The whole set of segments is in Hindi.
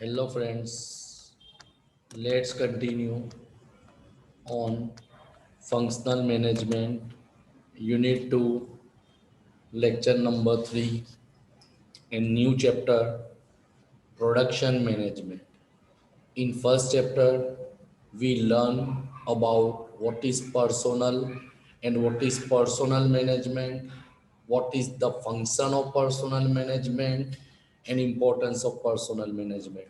Hello friends, let's continue on functional management unit 2 lecture number 3 in new chapter production management. In first chapter we learn about what is personal and what is personal management, what is the function of personal management and importance of personal management.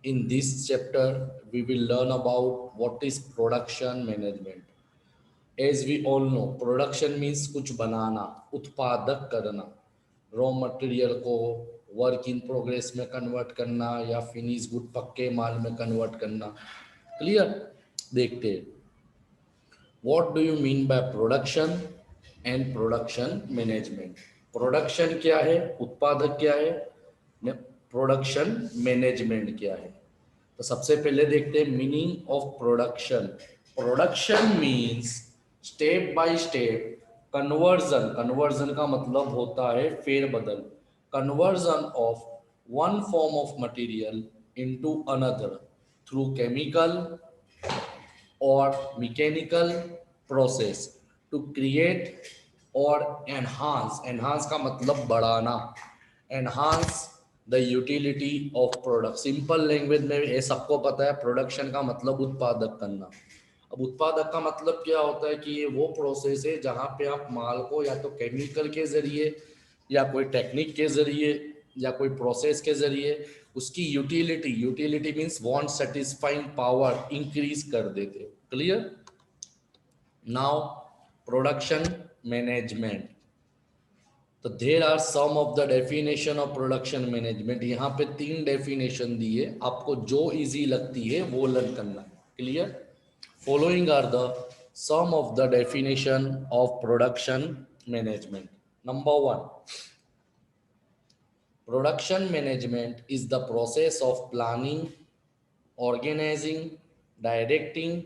In this chapter, we will learn about what is production management. As we all know, production means कुछ बनाना, उत्पादक करना, रॉ मटेरियल को वर्क इन प्रोग्रेस में कन्वर्ट करना या फिनिश गुड पक्के माल में कन्वर्ट करना. क्लियर. देखते हैं what do you mean by production and production management. Production क्या है, उत्पादक क्या है, प्रोडक्शन मैनेजमेंट क्या है. तो सबसे पहले देखते हैं meaning of production. Production means step by step conversion. Conversion का मतलब होता है फेरबदल. Conversion of one form of material into another through chemical और मैकेनिकल प्रोसेस टू क्रिएट और एनहांस. एनहांस का मतलब बढ़ाना. Enhance the utility of product. Simple language में ये सबको पता है प्रोडक्शन का मतलब उत्पादक करना. अब उत्पादक का मतलब क्या होता है कि ये वो प्रोसेस है जहाँ पे आप माल को या तो केमिकल के जरिए या कोई टेक्निक के जरिए या कोई प्रोसेस के जरिए उसकी utility, utility means want satisfying power, increase कर देते. क्लियर. Now production management. तो there are some of the definition of production management. यहाँ पे 3 डेफिनेशन दिए, आपको जो इजी लगती है वो लर्न करना है. Clear. Following are the some of the definition of production management. Number 1, production management is the process of planning, organizing, directing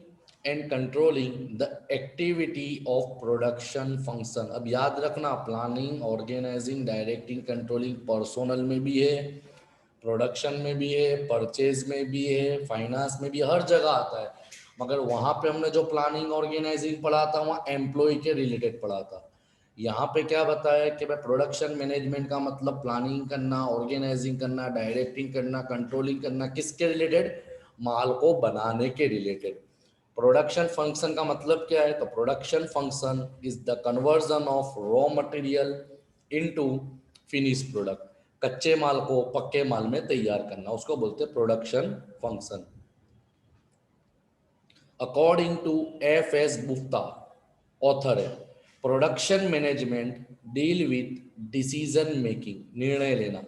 and controlling the activity of production function. अब याद रखना planning, organising, directing, controlling personal में भी है, प्रोडक्शन में भी है, परचेज में भी है, फाइनेंस में भी, हर जगह आता है. मगर वहाँ पे हमने जो प्लानिंग ऑर्गेनाइजिंग पढ़ा था वहाँ एम्प्लॉय के रिलेटेड पढ़ा था. यहाँ पे क्या बताया कि भाई प्रोडक्शन मैनेजमेंट का मतलब प्लानिंग करना, ऑर्गेनाइजिंग करना, डायरेक्टिंग करना, कंट्रोलिंग करना. किसके रिलेटेड? माल को बनाने के रिलेटेड. प्रोडक्शन फंक्शन का मतलब क्या है? तो production function is the conversion of raw material into finish product. कच्चे माल को पक्के माल में तैयार करना, उसको बोलते हैं production function. According to F S Gupta, author है, production management deal with decision making, निर्णय लेना,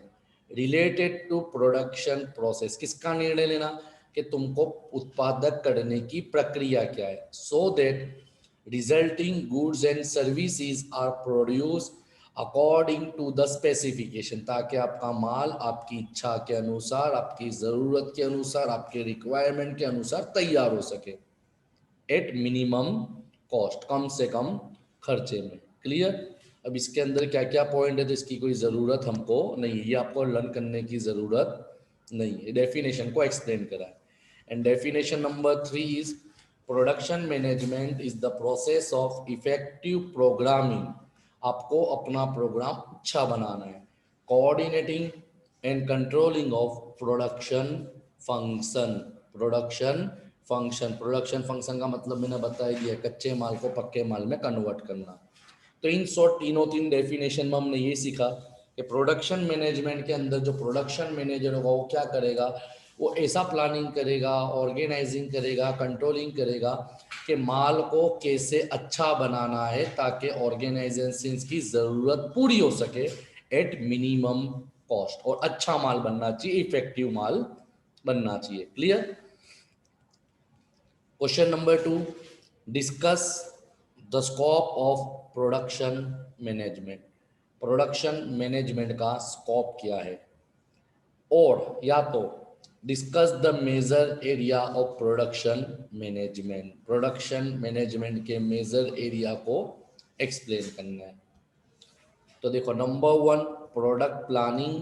रिलेटेड टू प्रोडक्शन प्रोसेस. किसका निर्णय लेना? कि तुमको उत्पादक करने की प्रक्रिया क्या है, so that resulting goods and services are produce according to the specification. ताकि आपका माल आपकी इच्छा के अनुसार, आपकी ज़रूरत के अनुसार, आपके रिक्वायरमेंट के अनुसार तैयार हो सके एट मिनिमम कॉस्ट, कम से कम खर्चे में. क्लियर. अब इसके अंदर क्या क्या पॉइंट है तो इसकी कोई ज़रूरत हमको नहीं है, ये आपको लर्न करने की ज़रूरत नहीं है, डेफिनेशन को एक्सप्लेन करा है. And definition number 3 is production management is the process of effective programming. आपको अपना प्रोग्राम अच्छा बनाना है. Coordinating and controlling of production function. Production function, production function का मतलब मैंने बता दिया, कच्चे माल को पक्के माल में कन्वर्ट करना. तो इन शॉर्ट तीन डेफिनेशन में हमने ये सीखा कि प्रोडक्शन मैनेजमेंट के अंदर जो प्रोडक्शन मैनेजर होगा वो क्या करेगा, वो ऐसा प्लानिंग करेगा, ऑर्गेनाइजिंग करेगा, कंट्रोलिंग करेगा कि माल को कैसे अच्छा बनाना है ताकि ऑर्गेनाइजेशन की ज़रूरत पूरी हो सके एट मिनिमम कॉस्ट. और अच्छा माल बनना चाहिए, इफेक्टिव माल बनना चाहिए. Clear. Question number 2, discuss the scope of production management. Production management का स्कोप क्या है? और या तो discuss the major area of production management. Production management के मेजर एरिया को एक्सप्लेन करना है. तो देखो, number 1 product planning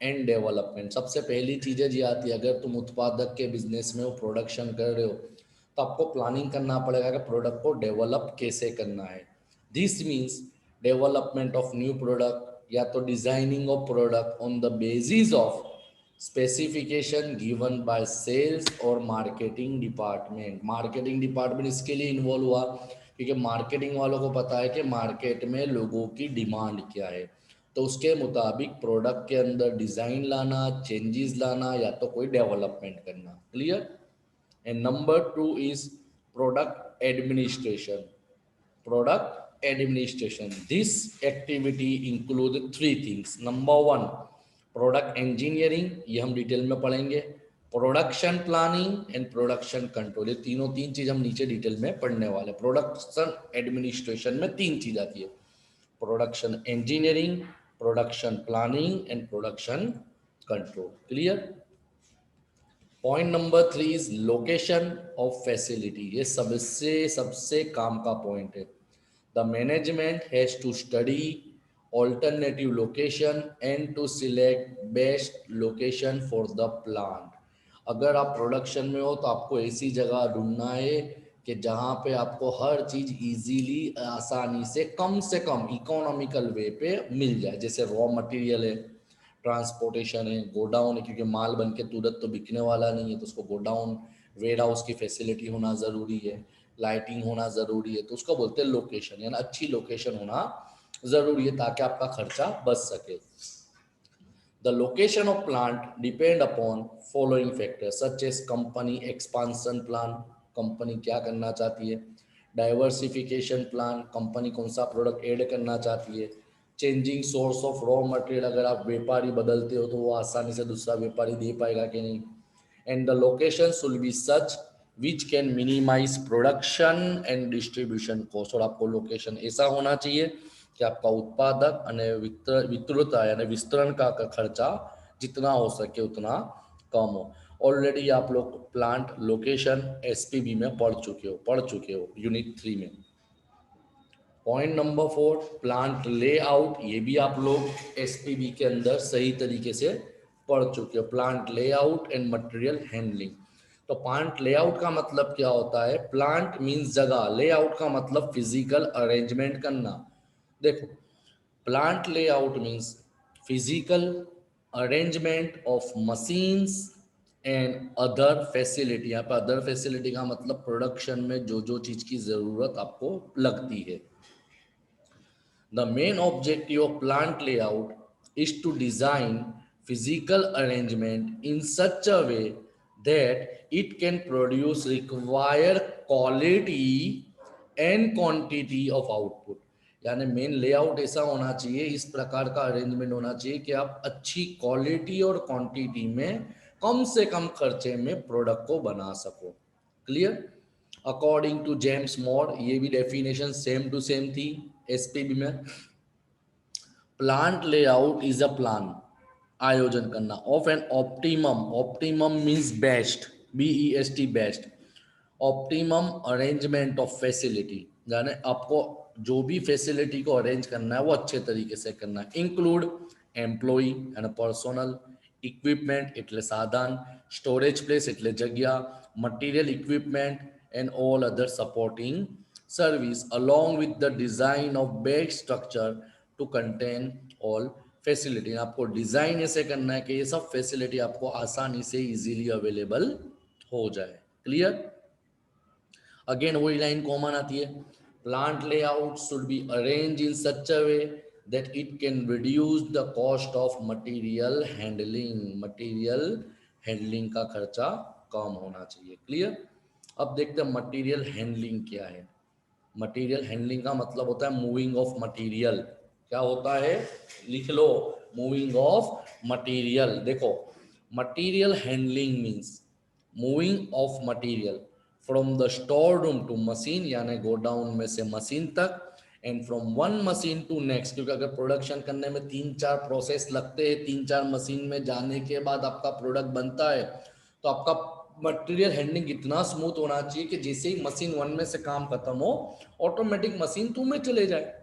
and development. सबसे पहली चीज़ें जी आती है, अगर तुम उत्पादक के बिजनेस में हो, प्रोडक्शन कर रहे हो, तो आपको प्लानिंग करना पड़ेगा कि प्रोडक्ट को डेवलप कैसे करना है। This means development of new product या तो designing of product on the basis of specification given by sales और मार्केटिंग डिपार्टमेंट। मार्केटिंग डिपार्टमेंट इसके लिए इन्वॉल्व हुआ क्योंकि मार्केटिंग वालों को पता है कि मार्केट में लोगों की डिमांड क्या है, तो उसके मुताबिक प्रोडक्ट के अंदर डिज़ाइन लाना, चेंजेस लाना या तो कोई डेवलपमेंट करना। Clear? And number two is product administration. Product administration. This activity include three things. Number one, product engineering, ये हम डिटेल में पढ़ेंगे। Production planning and production control, ये तीन चीज हम नीचे डिटेल में पढ़ने वाले। प्रोडक्शन एडमिनिस्ट्रेशन में तीन चीज आती है, production engineering, production planning and production control. Clear? Point number three is location of facility. ये सबसे सबसे काम का पॉइंट है। The management has to study alternative location and to select best location for the plant. अगर आप प्रोडक्शन में हो तो आपको ऐसी जगह ढूंढना है कि जहाँ पे आपको हर चीज़ इजीली, आसानी से कम इकोनॉमिकल वे पे मिल जाए। जैसे रॉ मटेरियल है, ट्रांसपोर्टेशन है, गोडाउन है, क्योंकि माल बन के तुरंत तो बिकने वाला नहीं है, तो उसको गोडाउन, वेयर हाउस की फैसिलिटी होना ज़रूरी है, लाइटिंग होना ज़रूरी है, तो उसको बोलते हैं लोकेशन, यानी अच्छी लोकेशन होना ज़रूरी है ताकि आपका खर्चा बच सके। The location of plant depend upon following factors such as company expansion plan, company क्या करना चाहती है, डाइवर्सिफिकेशन प्लान, कंपनी कौन सा प्रोडक्ट ऐड करना चाहती है, changing source of raw material, अगर आप व्यापारी बदलते हो तो वो आसानी से दूसरा व्यापारी दे पाएगा कि नहीं, and the location should be such which can minimise production and distribution cost. और आपको लोकेशन ऐसा होना चाहिए कि आपका उत्पादक और वितरता यानी विस्तरण का खर्चा जितना हो सके उतना कम हो। ऑलरेडी आप लोग प्लांट लोकेशन एसपीबी में पढ़ चुके हो यूनिट 3 में। पॉइंट नंबर 4, प्लांट लेआउट, ये भी आप लोग एसपीबी के अंदर सही तरीके से पढ़ चुके हो। Plant layout and material handling. तो प्लांट लेआउट का मतलब क्या होता है? प्लांट मींस जगह, लेआउट का मतलब फिजिकल अरेंजमेंट करना। देखो, plant layout means physical arrangement of machines and other facility. यहाँ पर अदर फैसिलिटी का मतलब प्रोडक्शन में जो जो चीज़ की ज़रूरत आपको लगती है। The main objective of plant layout is to design physical arrangement in such a way that it can produce required quality and quantity of output। यानी मेन लेआउट ऐसा होना चाहिए, इस प्रकार का अरेंजमेंट होना चाहिए कि आप अच्छी क्वालिटी और क्वांटिटी में कम से कम खर्चे में प्रोडक्ट को बना सको। Clear? According to James Moore, ये भी डेफिनेशन सेम टू सेम थी एसपीबी में। Plant layout is a plan, आयोजन करना, of an optimum, optimum means best, BEST best, optimum arrangement of facility, यानी आपको जो भी फैसिलिटी को अरेंज करना है वो अच्छे तरीके से करना है। इंक्लूड एम्प्लॉई यानी पर्सोनल, इक्विपमेंट એટલે સાધન, સ્ટોરેજ પ્લેસ એટલે જગ્યા, material equipment and all other supporting service along with the design of bed structure to contain all facility. आपको डिजाइन ऐसे करना है कि ये सब फैसिलिटी आपको आसानी से इजीली अवेलेबल हो जाए। क्लियर? अगेन वही लाइन कॉमन आती है, plant layout should be arrange in such a way that it can reduce the cost of material handling, material handling का खर्चा कम होना चाहिए। क्लियर? अब देखते हैं मटेरियल हैंडलिंग क्या है। मटेरियल हैंडलिंग का मतलब होता है मूविंग ऑफ मटेरियल। क्या होता है? लिख लो, मूविंग ऑफ मटेरियल। देखो, material handling means moving of material from the store room to machine, यानी गोडाउन में से मशीन तक, and from one machine to next, क्योंकि अगर प्रोडक्शन करने में 3-4 प्रोसेस लगते हैं, 3-4 मशीन में जाने के बाद आपका प्रोडक्ट बनता है, तो आपका मटेरियल हैंडलिंग इतना स्मूथ होना चाहिए कि जैसे ही मशीन 1 में से काम खत्म हो, ऑटोमेटिक मशीन 2 में चले जाए।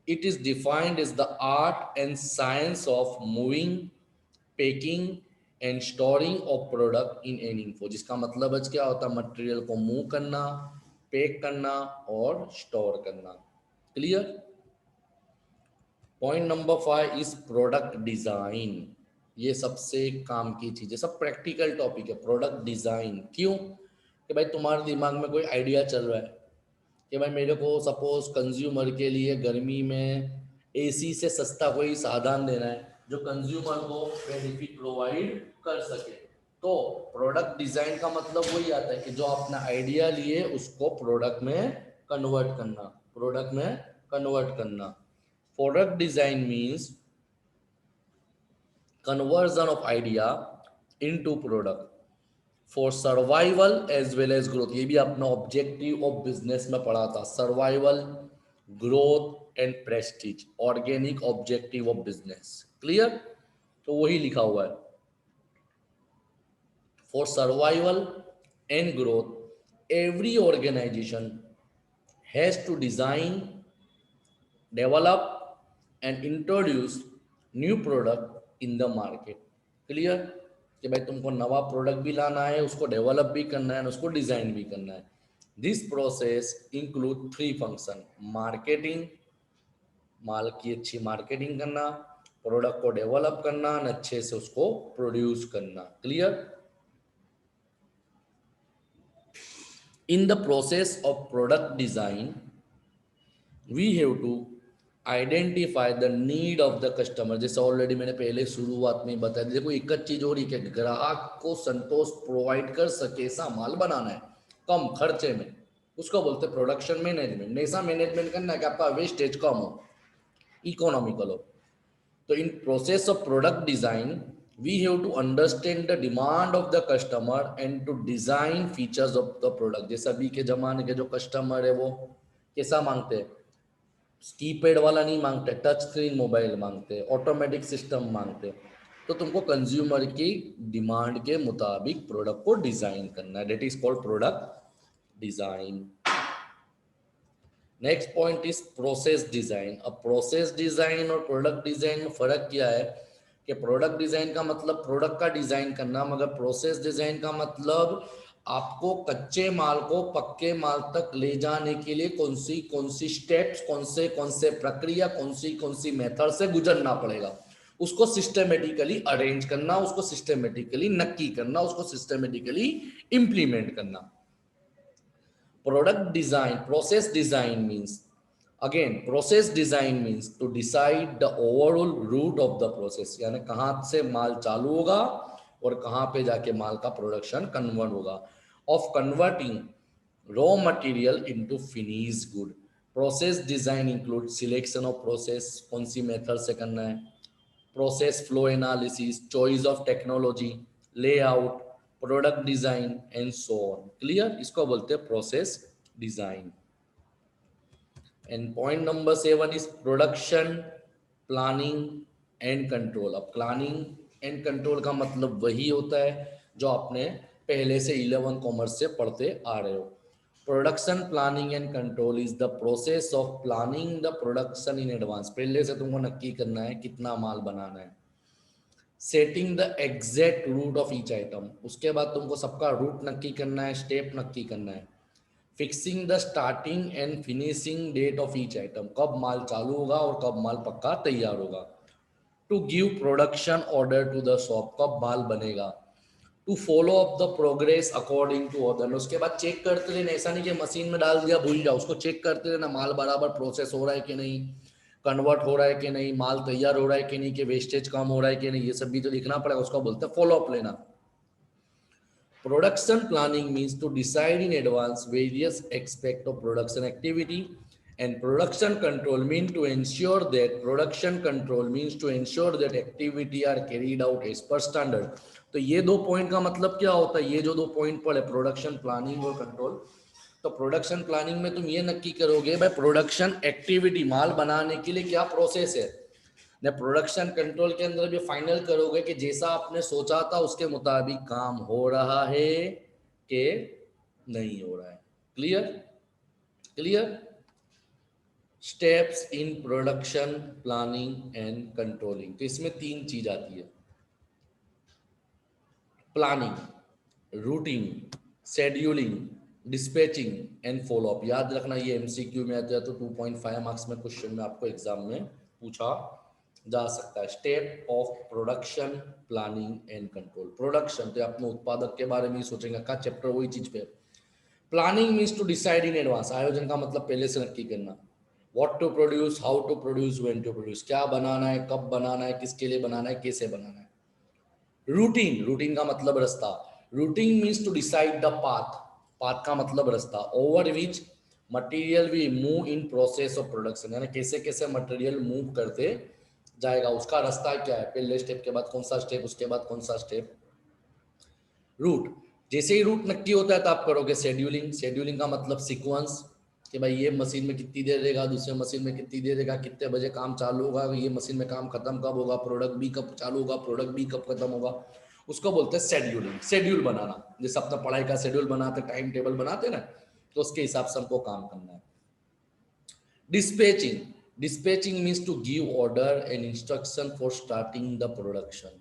It is defined as the art and science of moving packing and storing of product in an info, जिसका मतलब है क्या होता है, मटेरियल को मूव करना, पैक करना और स्टोर करना। Clear. Point number 5 is product design. ये सबसे काम की चीज है, सब प्रैक्टिकल टॉपिक है। प्रोडक्ट डिजाइन क्यों? कि भाई तुम्हारे दिमाग में कोई आइडिया चल रहा है कि भाई मेरे को सपोज कंज्यूमर के लिए गर्मी में एसी से सस्ता कोई साधन देना है जो कंज्यूमर को बेनिफिट प्रोवाइड कर सके। तो प्रोडक्ट डिजाइन का मतलब वही आता है कि जो अपना आइडिया लिए उसको प्रोडक्ट में कन्वर्ट करना, प्रोडक्ट में कन्वर्ट करना। Product design means conversion of idea into product for survival as well as growth. ये भी अपना ऑब्जेक्टिव ऑफ बिजनेस में पढ़ा था, survival, growth and prestige, organic objective of business. Clear. तो वही लिखा हुआ है, for survival and growth every organisation has to design, develop and introduce new product in the market. Clear. कि भाई तुमको नवा प्रोडक्ट भी लाना है, उसको डेवलप भी करना है, उसको डिजाइन भी करना है। This process include 3 function, marketing, माल की अच्छी मार्केटिंग करना, प्रोडक्ट को डेवलप करना और अच्छे से उसको प्रोड्यूस करना। Clear. In the process of product design we have to identify the need of the customer. जैसे ऑलरेडी मैंने पहले शुरुआत में बताया, देखो एक चीज हो रही है कि ग्राहक को संतोष प्रोवाइड कर सके ऐसा माल बनाना है कम खर्चे में, उसको बोलते हैं प्रोडक्शन मैनेजमेंट। ऐसा मैनेजमेंट करना है कि आपका वेस्टेज कम हो, इकोनॉमिकल हो। तो in process of product design we have to understand the demand of the customer and to design features of the product. जैसे अभी के जमाने के जो कस्टमर है वो कैसा मांगते हैं, कीपैड वाला नहीं मांगते, टच स्क्रीन मोबाइल मांगते, ऑटोमेटिक सिस्टम मांगते। तो तुमको कंज्यूमर की डिमांड के मुताबिक प्रोडक्ट को डिजाइन करना है, that is called product design. Next point is process design. अब प्रोसेस डिजाइन और प्रोडक्ट डिजाइन में फर्क क्या है कि प्रोडक्ट डिजाइन का मतलब प्रोडक्ट का डिजाइन करना, मगर प्रोसेस डिजाइन का मतलब आपको कच्चे माल को पक्के माल तक ले जाने के लिए कौन सी स्टेप्स, कौन से प्रक्रिया, कौन सी मेथड से गुजरना पड़ेगा, उसको सिस्टमेटिकली अरेंज करना, उसको सिस्टमेटिकली नक्की करना, उसको सिस्टमेटिकली इंप्लीमेंट करना। Product design, process design means, again, process design means to decide the overall route of the process, यानी कहाँ से माल चालू होगा और कहाँ पे जाके माल का प्रोडक्शन कन्वर्ट होगा, of converting raw material into finished good. Process design includes selection of process, कौन सी मेथड से करना है, process flow analysis, choice of technology, layout, product design and so on. Clear. इसको बोलते हैं process design. And point number 7 is production planning and control. अब प्लानिंग एंड कंट्रोल का मतलब वही होता है जो आपने पहले से 11 कॉमर्स से पढ़ते आ रहे हो। Production planning and control is the process of planning the production in advance. पहले से तुमको नक्की करना है कितना माल बनाना है, setting the exact route of each item, उसके बाद तुमको सबका रूट नक्की करना है, स्टेप नक्की करना है। Fixing the starting and finishing date of each item, कब माल चालू होगा और कब माल पक्का तैयार होगा। To give production order to the shop, कब माल बनेगा। To follow up the progress according to order, उसके बाद चेक करते रहना, ऐसा नहीं कि मशीन में डाल दिया भूल जाओ, उसको चेक करते रहना माल बराबर प्रोसेस हो रहा है कि नहीं, कन्वर्ट हो रहा है कि नहीं, माल तैयार हो रहा है कि नहीं, कि वेस्टेज कम हो रहा है कि नहीं, ये सब भी तो लिखना पड़ेगा, उसको बोलते हैं फॉलो अप लेना। Production planning means to decide in advance various aspect of production activity, and production control means to ensure that activity are carried out as per standard। तो ये 2 पॉइंट का मतलब क्या होता है, ये जो 2 पॉइंट पढ़े प्रोडक्शन प्लानिंग और कंट्रोल। तो प्रोडक्शन प्लानिंग में तुम ये नक्की करोगे भाई प्रोडक्शन एक्टिविटी माल बनाने के लिए क्या प्रोसेस है, ने प्रोडक्शन कंट्रोल के अंदर भी फाइनल करोगे कि जैसा आपने सोचा था उसके मुताबिक काम हो रहा है कि नहीं हो रहा है। Clear. Clear. Steps in production planning and controlling, तो इसमें 3 चीज आती है। Planning, routing, scheduling, dispatching and follow up. याद रखना ये एमसीक्यू में आता है तो 2.5 मार्क्स में क्वेश्चन में आपको एग्जाम में पूछा जा सकता है। Step of production, planning and control. Production तो अपने उत्पादक के बारे में ही सोचेंगे, का चैप्टर वही चीज पे। Planning means to decide in advance, आयोजन का मतलब पहले से नक्की करना। What to produce, how to produce, when to produce, क्या बनाना है, कब बनाना है, किसके लिए बनाना है, कैसे बनाना है। रूटीन, रूटीन का मतलब रास्ता। Routine means to decide the path, path का मतलब रास्ता। Over which material we move in process of production, यानी कैसे कैसे मटेरियल मूव करते जाएगा, उसका रास्ता क्या है, पहले स्टेप के बाद कौन सा स्टेप, उसके बाद कौन सा स्टेप। रूट, जैसे ही रूट नक्की होता है तो आप करोगे शेड्यूलिंग। शेड्यूलिंग का मतलब सीक्वेंस, कि भाई ये मशीन में कितनी देर रहेगा, दूसरे मशीन में कितनी देर रहेगा, कितने बजे काम चालू होगा, ये मशीन में काम खत्म कब होगा, प्रोडक्ट भी कब चालू होगा, प्रोडक्ट भी कब खत्म होगा, उसको बोलते हैं शेड्यूलिंग। शेड्यूल बनाना, जैसे अपना पढ़ाई का शेड्यूल बनाते, टाइम टेबल बनाते ना, तो उसके हिसाब से हमको काम करना है। Dispatching, dispatching means to give order and instruction for starting the production.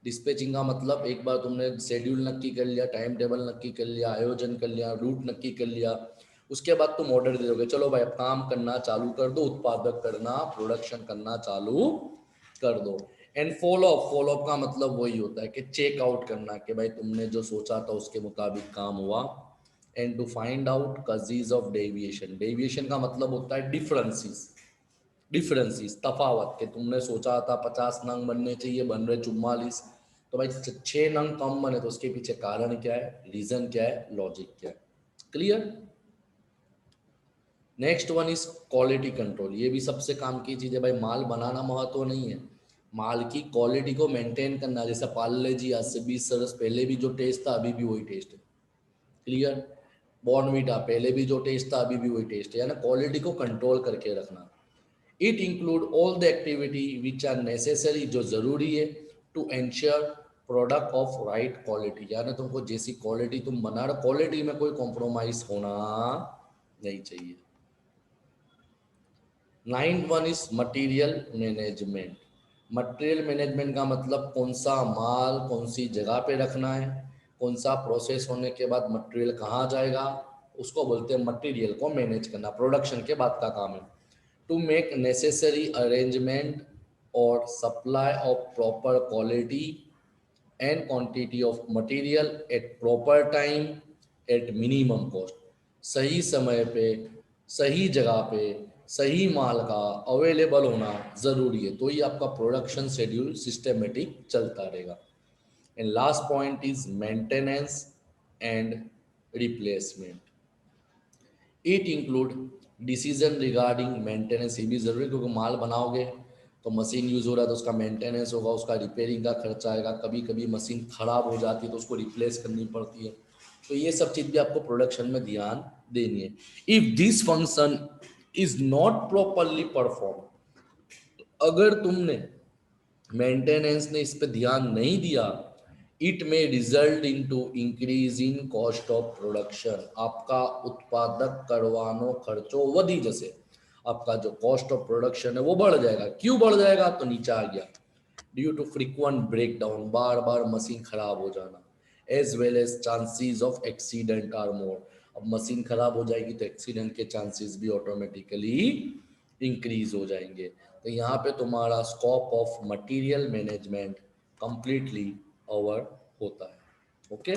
Dispatching का मतलब एक बार तुमने शेड्यूल नक्की कर लिया, टाइम टेबल नक्की कर लिया, आयोजन कर लिया, रूट नक्की कर लिया, उसके बाद तुम ऑर्डर दे दोगे, चलो भाई अब काम करना चालू कर दो, उत्पादक करना, प्रोडक्शन करना चालू कर दो। एंड फॉलोअप, फॉलोअप का मतलब वही होता है कि चेक आउट करना, कि भाई तुमने जो सोचा था उसके मुताबिक काम हुआ। And to find out causes of deviation, deviation का मतलब होता है डिफरेंसेस, डिफरेंसेस तफावत, कि तुमने सोचा था 50 नंग बनने चाहिए, बन रहे 44, तो भाई 6 नंग कम बने, तो उसके पीछे कारण क्या है, रीजन क्या है, लॉजिक क्या है। Clear. Next one is quality control. ये भी सबसे काम की चीज़ है भाई, माल बनाना महत्व नहीं है, माल की क्वालिटी को मेंटेन करना। जैसे पार्ले जी आज से 20 बरस पहले भी जो टेस्ट था अभी भी वही टेस्ट है। क्लियर। बॉर्नवीटा पहले भी जो टेस्ट था अभी भी वही टेस्ट है, यानी क्वालिटी को कंट्रोल करके रखना। It include all the activity which are necessary, जो जरूरी है, to ensure product of right quality, यानी तुमको जैसी क्वालिटी तुम बना रहे, क्वालिटी में कोई कॉम्प्रोमाइज होना नहीं चाहिए। 9th one is material management. Material management का मतलब कौन सा माल कौन सी जगह पे रखना है, कौन सा प्रोसेस होने के बाद मटेरियल कहाँ जाएगा, उसको बोलते हैं मटेरियल को मैनेज करना। प्रोडक्शन के बाद का काम है। टू मेक नेसेसरी अरेंजमेंट और supply of proper quality and quantity of material at proper time at minimum cost. सही समय पे, सही जगह पे, सही माल का अवेलेबल होना ज़रूरी है, तो ही आपका प्रोडक्शन शेड्यूल सिस्टमेटिक चलता रहेगा। And last point is maintenance and replacement. It include decision regarding maintenance, ये भी ज़रूरी है, क्योंकि माल बनाओगे तो मशीन यूज़ हो रहा है तो उसका मेंटेनेंस होगा, उसका रिपेयरिंग का खर्चा आएगा, कभी कभी मशीन ख़राब हो जाती है तो उसको रिप्लेस करनी पड़ती है, तो ये सब चीज़ भी आपको प्रोडक्शन में ध्यान देनी है। If this function is not properly perform, अगर तुमने मेंटेनेंस ने इस पे ध्यान नहीं दिया, it may result into increase in cost of production, आपका उत्पादक करवानो खर्चो वधी जैसे, आपका जो कॉस्ट ऑफ प्रोडक्शन है वो बढ़ जाएगा। क्यों बढ़ जाएगा, तो नीचे आ गया, ड्यू टू फ्रीक्वेंट ब्रेकडाउन, बार बार मशीन खराब हो जाना, as well as chances of accident are more, अब मशीन खराब हो जाएगी तो एक्सीडेंट के चांसेस भी ऑटोमेटिकली इंक्रीज हो जाएंगे। तो यहाँ पे तुम्हारा scope of material management completely over होता है। ओके।